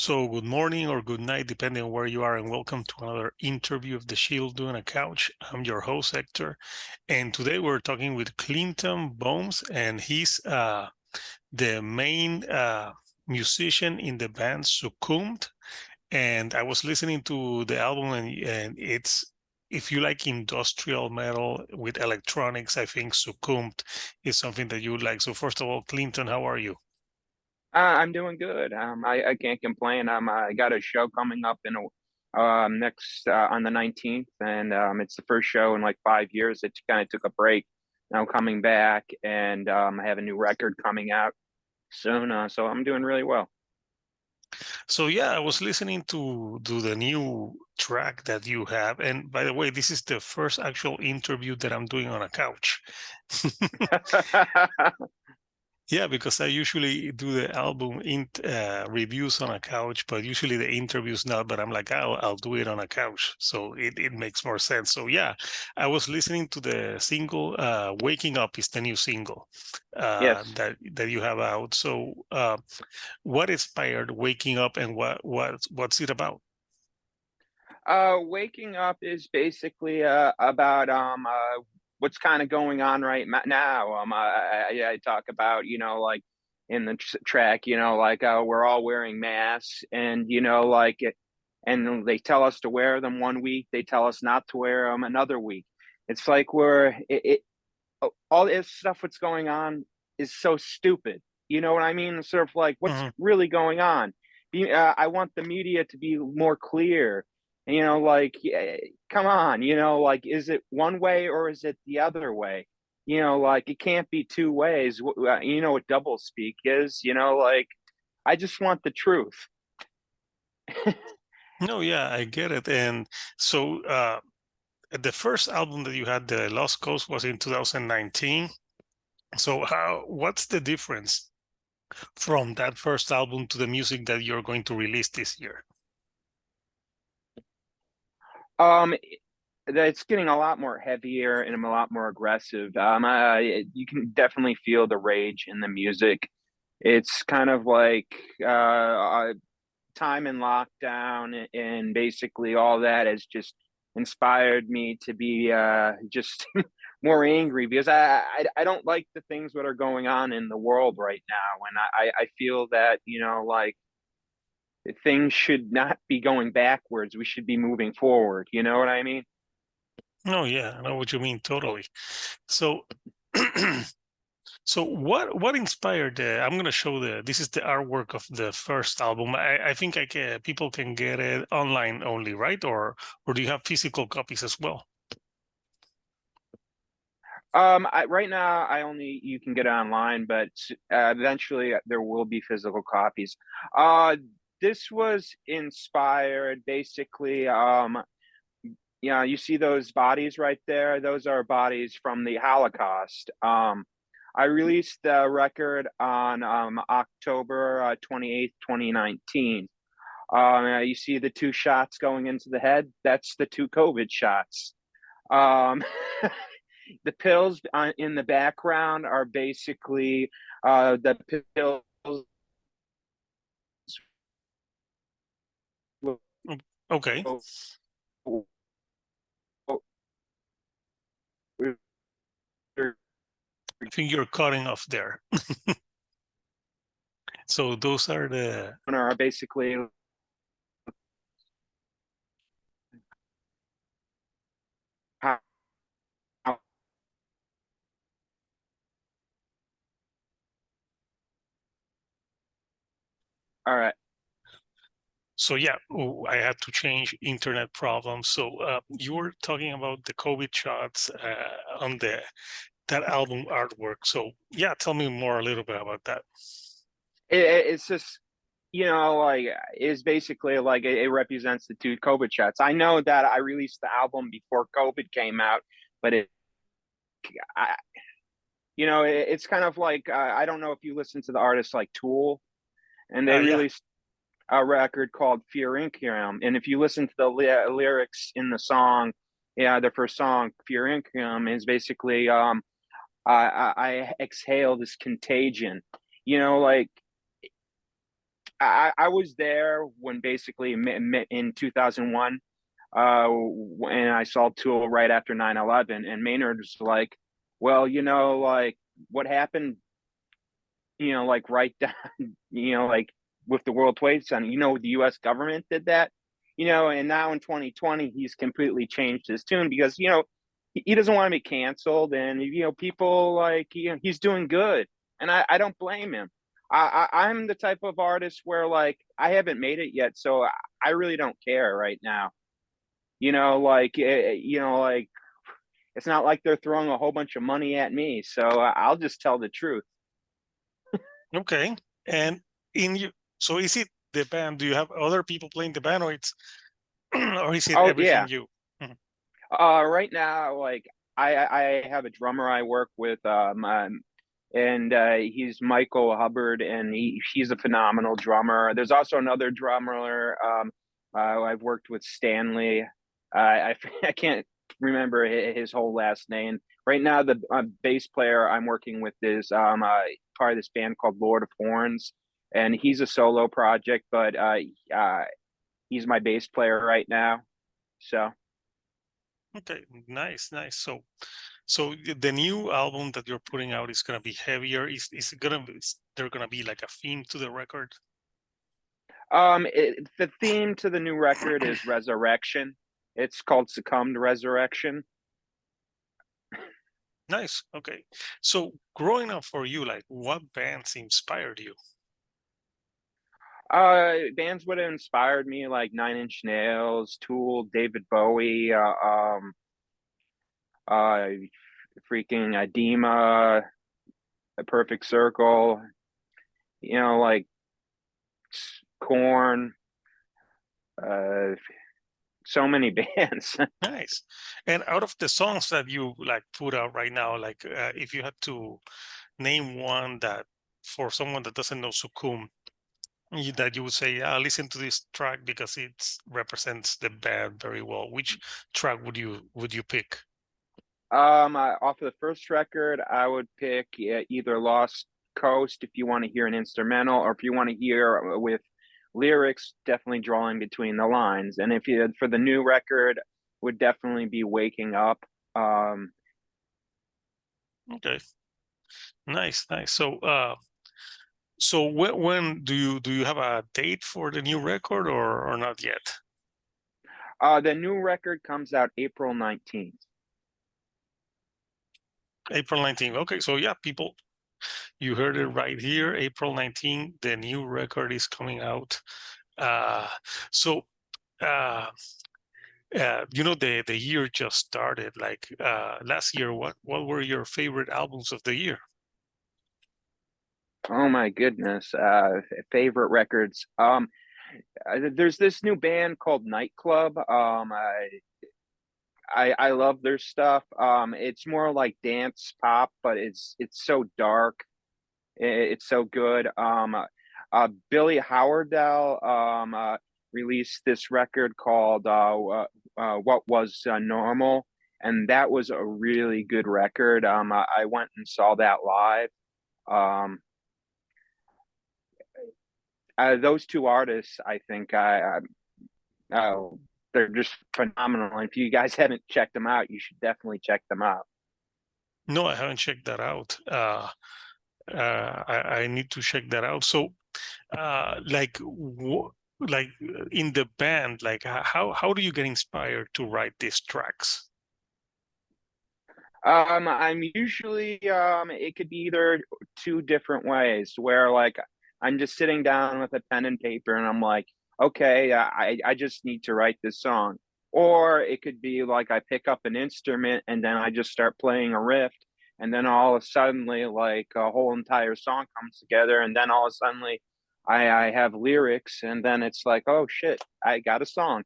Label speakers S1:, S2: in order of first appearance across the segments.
S1: So good morning or good night, depending on where you are, and welcome to another interview of The Shield Doing a Couch. I'm your host, Hector, and today we're talking with Clinton Bones, and he's the main musician in the band Succumbed. And I was listening to the album, and it's, if you like industrial metal with electronics, I think Succumbed is something that you would like. So first of all, Clinton, how are you?
S2: I'm doing good. I can't complain. I got a show coming up in next on the 19th, and it's the first show in like 5 years. It kind of took a break. Now coming back, and I have a new record coming out soon. So I'm doing really well.
S1: So yeah, I was listening to the new track that you have. And by the way, this is the first actual interview that I'm doing on a couch. Yeah, because I usually do the album reviews on a couch, but usually the interviews not. But I'm like, I'll do it on a couch, so it makes more sense. So yeah, I was listening to the single. "Waking Up" is the new single
S2: Yes.
S1: that you have out. So what inspired "Waking Up" and what's it about?
S2: Waking up is basically about what's kind of going on right now. I talk about like in the track, like we're all wearing masks, and and they tell us to wear them one week, they tell us not to wear them another week. It's like all this stuff what's going on is so stupid. You know what I mean? Sort of like what's
S1: Mhm.
S2: really going on. I want the media to be more clear. Like, yeah, come on, like, is it one way or is it the other way? Like, it can't be two ways. You know what double speak is? Like, I just want the truth.
S1: No, yeah, I get it. And so the first album that you had, the Lost Coast, was in 2019. So what's the difference from that first album to the music that you're going to release this year?
S2: Um, it's getting a lot more heavier and a lot more aggressive. You can definitely feel the rage in the music. It's kind of like time in lockdown, and basically all that has just inspired me to be just more angry because I don't like the things that are going on in the world right now, and I feel that like things should not be going backwards. We should be moving forward. You know what I mean?
S1: No, yeah, I know what you mean, totally. So so what inspired I'm going to show this is the artwork of the first album. I think people can get it online only, right? Or do you have physical copies as well?
S2: Right now, I only you can get it online, but eventually there will be physical copies. Uh, this was inspired basically. Yeah, you see those bodies right there? Those are bodies from the Holocaust. I released the record on October 28th, 2019. You see the two shots going into the head? That's the two COVID shots. Um, the pills in the background are basically the pills.
S1: Mm, okay, I think you're cutting off there. So those are the
S2: Are basically how, all right.
S1: So yeah, I had to change internet problems. So you were talking about the COVID shots on the that album artwork. So yeah, tell me more a little bit about that.
S2: It's just like it's basically like it represents the two COVID shots. I know that I released the album before COVID came out, but I, it's kind of like I don't know if you listen to the artists like Tool, and they
S1: Yeah.
S2: released a record called Fear Inc. And if you listen to the lyrics in the song, yeah, the first song, Fear Inc. is basically I exhale this contagion. Like I was there when basically in 2001, and I saw Tool right after 9/11, and Maynard was like, well, like what happened, like right down, like with the World Trade Center, the US government did that, and now in 2020, he's completely changed his tune because, he doesn't want to be canceled, and, people like, he's doing good, and I don't blame him. I'm the type of artist where like I haven't made it yet, so I really don't care right now. Like it's not like they're throwing a whole bunch of money at me, so I'll just tell the truth.
S1: Okay. And in you, so is it the band? Do you have other people playing the band, or it's or is it
S2: Oh
S1: everything
S2: yeah.
S1: you? Mhm.
S2: Right now, like I have a drummer I work with, and he's Michael Hubbard, and he's a phenomenal drummer. There's also another drummer. I've worked with Stanley. I can't remember his whole last name. Right now, the bass player I'm working with is part of this band called Lord of Horns, and he's a solo project, but he's my bass player right now. So.
S1: Okay, nice, nice. So the new album that you're putting out is gonna be heavier. Is it gonna be, is there gonna be like a theme to the record?
S2: The theme to the new record is resurrection. It's called Succumbed Resurrection.
S1: Nice. Okay. So growing up for you, like what bands inspired you?
S2: Bands would have inspired me like Nine Inch Nails, Tool, David Bowie, uh, freaking Edema, A Perfect Circle, like Corn, uh, so many bands.
S1: Nice. And out of the songs that you like put out right now, like if you had to name one that for someone that doesn't know Succumb, that you would say, yeah, listen to this track because it represents the band very well. Which track would you pick?
S2: Off of the first record, I would pick either Lost Coast if you want to hear an instrumental, or if you want to hear with lyrics, definitely drawing between the lines. And if you for the new record, would definitely be Waking Up. Um,
S1: Okay, nice, nice. So when do you have a date for the new record or not yet?
S2: the new record comes out April 19th.
S1: April 19th. Okay, so yeah, people, you heard it right here. April 19th, the new record is coming out. Uh, so uh, the year just started. Like last year, what were your favorite albums of the year?
S2: Oh my goodness, favorite records. There's this new band called Nightclub. I love their stuff. It's more like dance pop, but it's so dark. It's so good. Billy Howardell released this record called "What Was Normal," and that was a really good record. I went and saw that live. Um, those two artists, I think, uh, they're just phenomenal. And if you guys haven't checked them out, you should definitely check them out.
S1: No, I haven't checked that out. I need to check that out. So, like, like in the band, like how do you get inspired to write these tracks?
S2: I'm usually it could be either two different ways where like I'm just sitting down with a pen and paper and I'm like, okay, I just need to write this song. Or it could be like I pick up an instrument and then I just start playing a riff, and then all of a sudden like a whole entire song comes together, and then all of a sudden I have lyrics, and then it's like, oh shit, I got a song.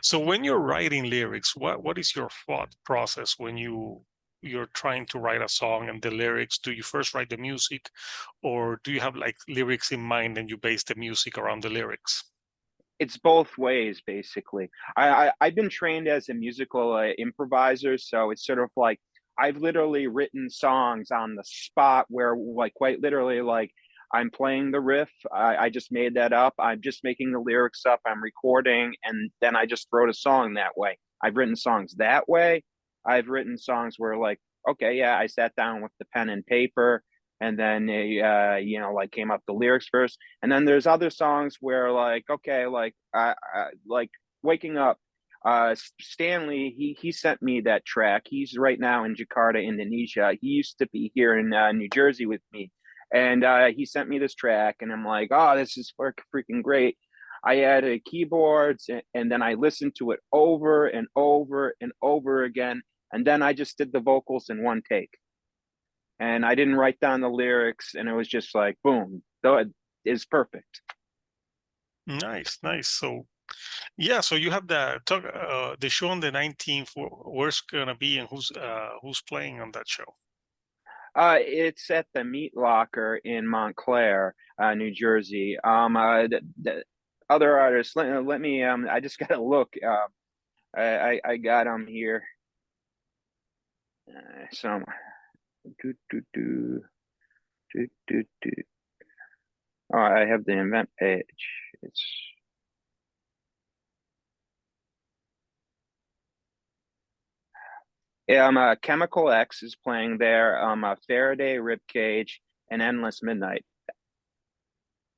S1: So when you're writing lyrics, what is your thought process when you're trying to write a song and the lyrics? Do you first write the music, or do you have like lyrics in mind and you base the music around the lyrics?
S2: It's both ways basically. I've been trained as a musical improviser, so it's sort of like I've literally written songs on the spot where like quite literally like I'm playing the riff. I just made that up. I'm just making the lyrics up. I'm recording, and then I just wrote a song that way. I've written songs that way. I've written songs where like, okay, yeah, I sat down with the pen and paper, and then like came up the lyrics first. And then there's other songs where like, okay, like waking up. Stanley, he sent me that track. He's right now in Jakarta, Indonesia. He used to be here in New Jersey with me, and he sent me this track, and I'm like, oh, this is freaking great. I added keyboards, and then I listened to it over and over and over again, and then I just did the vocals in one take, and I didn't write down the lyrics, and it was just like, boom, though it is perfect.
S1: Nice, nice. So yeah, so you have the show on the 19th. Where's gonna be and who's playing on that show?
S2: It's at the Meat Locker in Montclair, New Jersey. The other artists, let me. I just gotta look. I got them here. Some do do do do do do. Oh, I have the event page. It's Chemical X is playing there. Faraday, Ribcage, and Endless Midnight.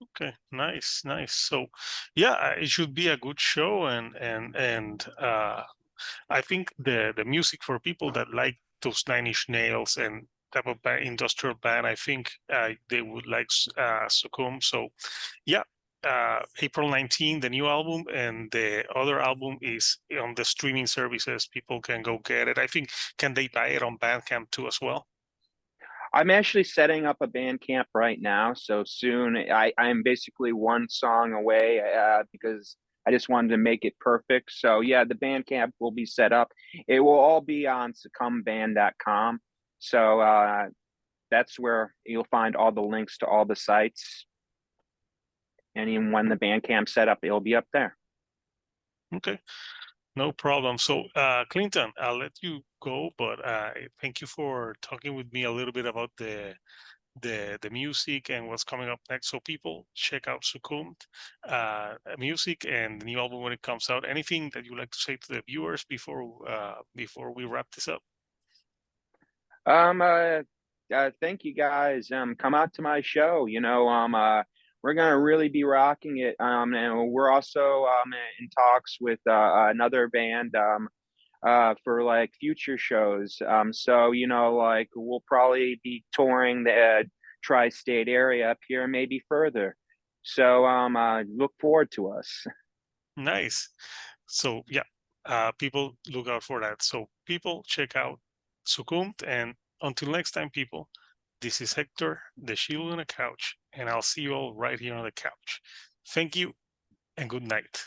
S1: Okay, nice, nice. So yeah, it should be a good show, and I think the music for people that like those Nine Inch Nails and type of industrial band, I think they would like Succumb. So yeah, April 19, the new album, and the other album is on the streaming services. People can go get it. I think, can they buy it on Bandcamp too as well?
S2: I'm actually setting up a band camp right now. So soon, I'm basically one song away because I just wanted to make it perfect. So yeah, the band camp will be set up. It will all be on succumbedband.com. So that's where you'll find all the links to all the sites. And even when the band camp's set up, it'll be up there.
S1: Okay. No problem. So, Clinton, I'll let you go, but thank you for talking with me a little bit about the music and what's coming up next. So, people, check out Succumbed music and the new album when it comes out. Anything that you'd like to say to the viewers before we wrap this up?
S2: Um, uh, Thank you guys. Come out to my show. We're gonna really be rocking it. And we're also in talks with another band for like future shows. So like we'll probably be touring the tri-state area up here, maybe further. So look forward to us.
S1: Nice. So, yeah, people look out for that. So, people, check out Succumbed. And until next time, people, this is Hector, the Shield on the Couch, and I'll see you all right here on the couch. Thank you and good night.